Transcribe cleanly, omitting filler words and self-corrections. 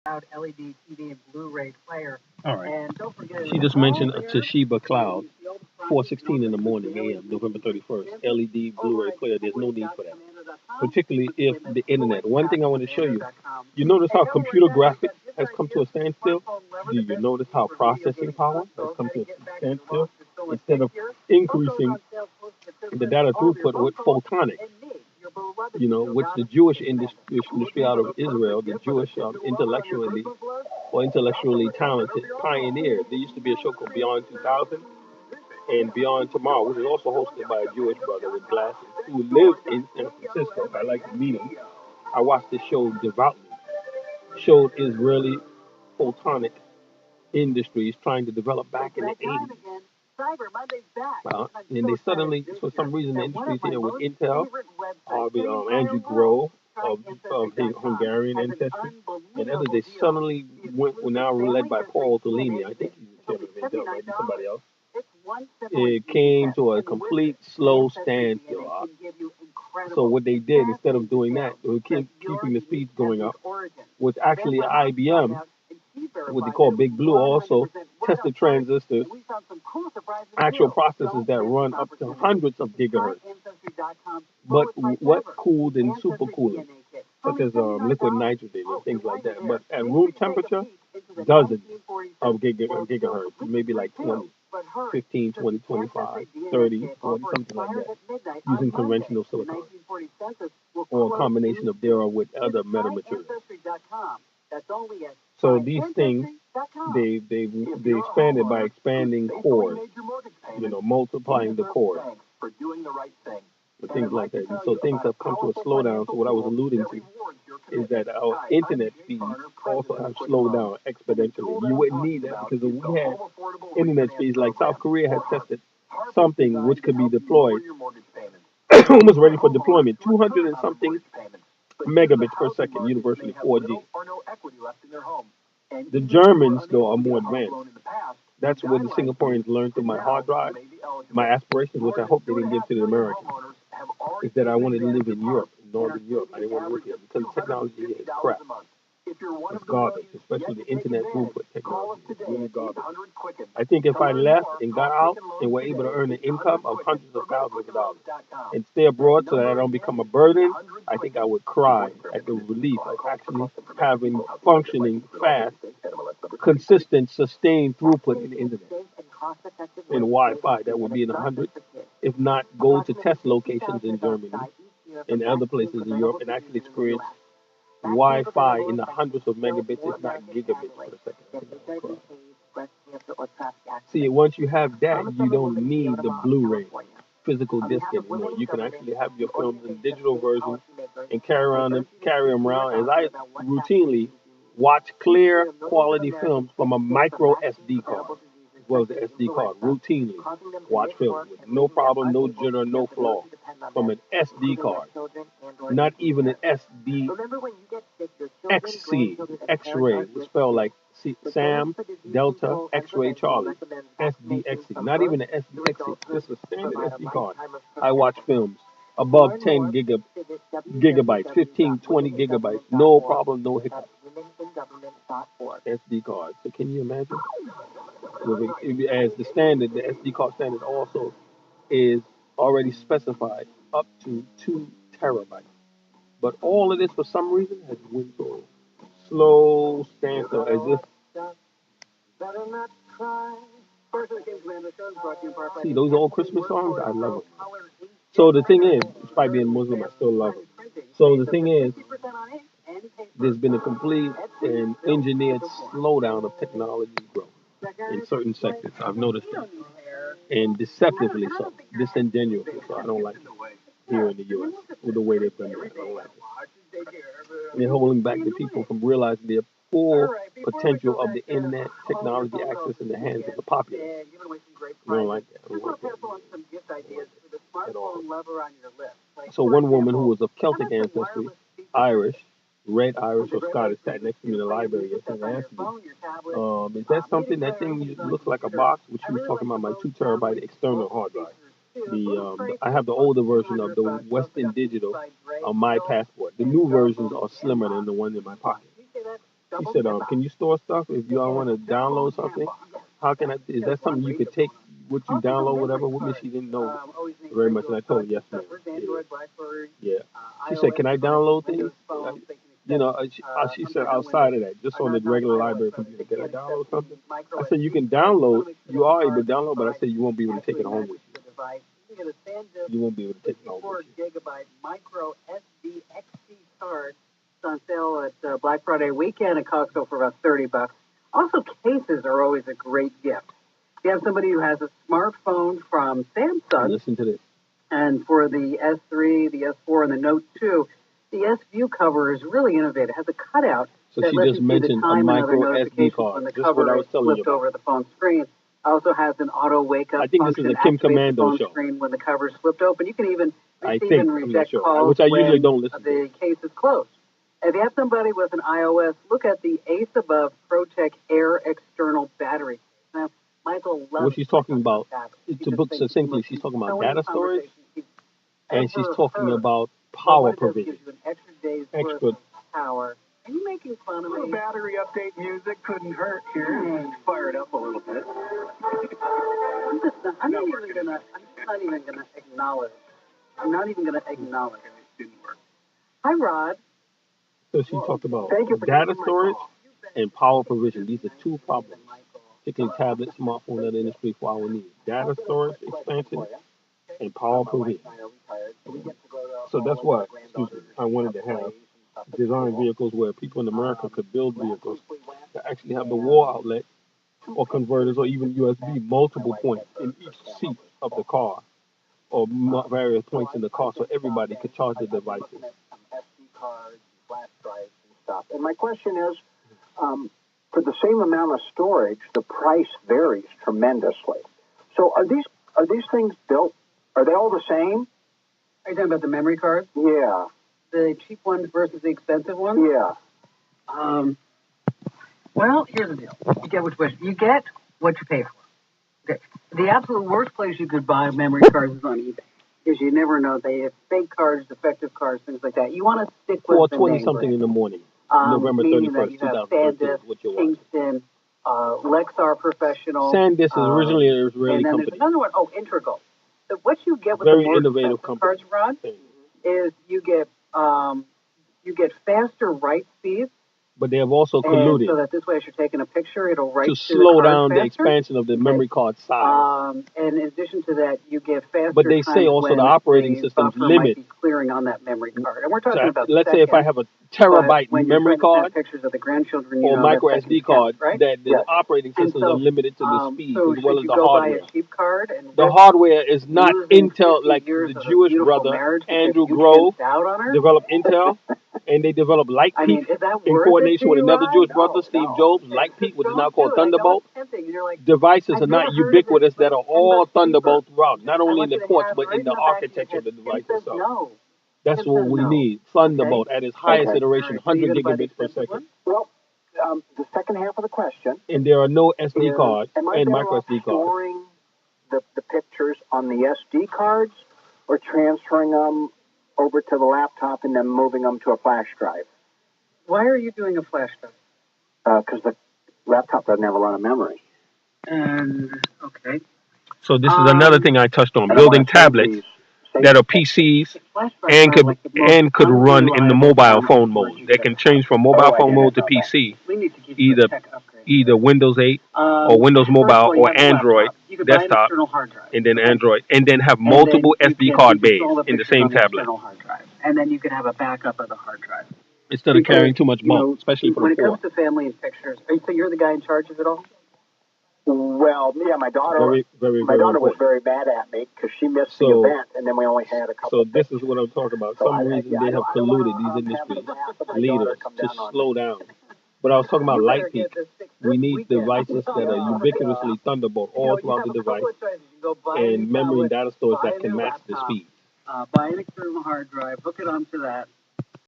LED TV and Blu-ray player. All right. And don't forget, She just mentioned a Toshiba Cloud, 4:16 in the morning a.m., November 31st. LED Blu-ray player. There's no need for that, particularly if the internet. One thing I want to show you. You notice how computer graphics has come to a standstill? Do you notice how processing power has come to a standstill? Instead of increasing the data throughput with photonics, which the Jewish industry out of Israel, the Jewish intellectually talented pioneers. There used to be a show called Beyond 2000 and Beyond Tomorrow, which is also hosted by a Jewish brother with glasses who lives in San Francisco. I like to meet him. I watched this show devoutly. Showed Israeli photonic industries trying to develop back in the 80s. And they suddenly, for some reason, the industry's here with Intel, Andrew Grove of his Hungarian ancestry, and others. They suddenly were now led by Paul Tolini. I think he's the chairman of Intel, maybe somebody else. It came to a complete slow standstill. So what they did, instead of doing that, they were keeping the speeds going up, was actually IBM, what they call Big Blue, also tested transistors, actual processors that run up to hundreds of gigahertz. But what cooled in supercooling, such as liquid nitrogen and things like that. But at room temperature, dozens of gigahertz, maybe like 20, 15, 20, 25, 30, 40, something like that, using conventional silicon or a combination of thereof with other metamaterials. So these things, they expanded by expanding cores, multiplying the cores, and things like that. And so things have come to a slowdown. So what I was alluding to is that our internet speeds also have slowed down exponentially. You wouldn't need that because if we had internet speeds like South Korea has tested something which could be deployed, almost ready for deployment, 200 and something megabits per second, universally 4G. The Germans, though, are more advanced. That's what the Singaporeans learned through my hard drive. My aspirations, which I hope they didn't give to the Americans, is that I wanted to live in Europe, in Northern Europe. I didn't want to live here because the technology here is crap. It's garbage, especially the internet throughput technology. It's really garbage. I think if I left and got out and were able to earn an income of hundreds of thousands of dollars and stay abroad so that I don't become a burden, I think I would cry at the relief of actually having functioning, fast, consistent, sustained throughput in the internet and Wi-Fi that would be in the hundreds, if not go to test locations in Germany and other places in Europe and actually experience Wi-Fi in the hundreds of megabits, if not gigabits per second. See, once you have that, you don't need the Blu-ray physical disc anymore. You can actually have your films in digital versions and carry them around. As I routinely watch clear quality films from a micro SD card, as well as the SD card. Routinely watch films with no problem, no jitter, no flaw from an SD card. Not even an SD XC, X-ray, spelled like Sam, Delta, X-ray, Charlie, SDXC. Not even an SDXC, just a standard SD card. I watch films above 10 gigabytes, 15, 20 gigabytes, no problem, no hiccup. SD card. So can you imagine? As the standard, the SD card standard also is already specified up to 2 terabytes. But all of this, for some reason, has went to a slow standstill, as if. See, those old Christmas songs, I love them. So the thing is, despite being Muslim, I still love them. So the thing is, there's been a complete and engineered slowdown of technology growth in certain sectors. I've noticed that. And deceptively so, disingenuously so. I don't like it here in the U.S. with the way they've done it. I don't like it. They're holding back the people from realizing the full potential of the internet technology access in the hands of the populace. I don't like that. I don't like that at all. So one woman who was of Celtic ancestry, Irish, red Irish or Scottish, sat next to me in the library and asked me, is that something, that thing looks like a box, which she was talking about my 2 terabyte external hard drive. I have the older version of the Western Digital on my passport. The new versions are slimmer than the one in my pocket. He said, can you store stuff if you all want to download something? How can I? Is that something you could take what you download, whatever? With me, she didn't know very much, and I told her yes, ma'am. Yeah. She said, can I download things? She said outside of that, just on the regular library computer, can I download something? I said you can download. You are able to download, but I said you won't be able to take it home with you. You won't be able to take it home with you. 4 gigabyte micro SD XC card. It's on sale at Black Friday weekend at Costco for about $30. Also, cases are always a great gift. If you have somebody who has a smartphone from Samsung, listen to this. And for the S3, the S4, and the Note 2, the S View cover is really innovative. It has a cutout. So she just mentioned a micro SD card. This is what I was telling you about. Over the phone screen. Also has an auto wake up. I think this is a Kim Commando show. Screen when the cover is flipped open. You can even receive and reject sure. calls which I usually don't listen the case is closed. If you have somebody with an iOS, look at the Ace Above ProTech Air external battery. Now, Michael loves what she's talking about, to book succinctly, she's talking about data storage, and she's talking about power provision. Extra power. Are you making fun of me? Battery update music couldn't hurt here. Fire it up a little bit. I'm not even gonna acknowledge. I'm not even gonna acknowledge. It didn't work. Hi, Rod. So she talked about data storage and power provision. These are two problems, particularly tablet, smartphone, that industry for our needs. Data storage expansion and power provision. So that's why I wanted to have design vehicles where people in America could build vehicles that actually have the wall outlet or converters or even USB multiple points in each seat of the car or various points in the car so everybody could charge their devices. Flash drives and stuff. And my question is, for the same amount of storage, the price varies tremendously. So are these things built? Are they all the same? Are you talking about the memory cards? Yeah. The cheap ones versus the expensive ones? Yeah. Well, here's the deal. You get what you pay for. Okay. The absolute worst place you could buy memory cards is on eBay. Because you never know. They have fake cards, defective cards, things like that. You want to stick with the 4:20 something in the morning, November 31st, 2013. What you're watching. Kingston, Lexar Professional. SanDisk is originally an Israeli and then company. There's another one. Oh, Integral. So what you get with Very the more innovative expensive company. cards, Rod, is you get faster write speeds. But they have also colluded so that this way, as you're taking a picture, it'll write to the slow down faster. the expansion of the memory card size. And in addition to that, you get faster. But they say also the operating system's limit. Might be clearing on that memory card, and we're talking about. Let's say if I have a terabyte memory card pictures of the grandchildren, or micro SD card, right? that the operating systems are limited to the speed as well as the hardware. Buy a cheap card and the hardware is not Intel, like the Jewish brother Andrew Grove developed Intel. And they developed Light Peak in coordination with another Jewish brother, Steve Jobs. Light Peak, which is now called Thunderbolt. Devices are not ubiquitous that are all Thunderbolt throughout, not only in the ports, but in the architecture of the devices. So that's what we need. Thunderbolt at its highest iteration, 100 gigabits per second. Well, the second half of the question. And there are no SD cards and micro SD cards. Storing the pictures on the SD cards or transferring them over to the laptop and then moving them to a flash drive? Why are you doing a flash drive? Because the laptop doesn't have a lot of memory. Okay. So this is another thing I touched on: building tablets that are PCs and could run in the mobile phone mode. They can change from mobile phone mode to PC, either Windows 8 or Windows Mobile or Android desktop, and then have multiple SD card bays in the same tablet. And then you can have a backup of the hard drive. Instead of carrying too much bulk, especially for the poor. When it comes to family and pictures, so you're the guy in charge of it all? Well, yeah, my daughter was very mad at me because she missed the event, and then we only had a couple. So this is what I'm talking about. For some reason they have colluded, these industry leaders, to slow down. But I was talking about Light Peak. We need devices that are ubiquitously Thunderbolt all throughout the device, and memory and data storage that can match the speed. Buy an external hard drive, hook it onto that,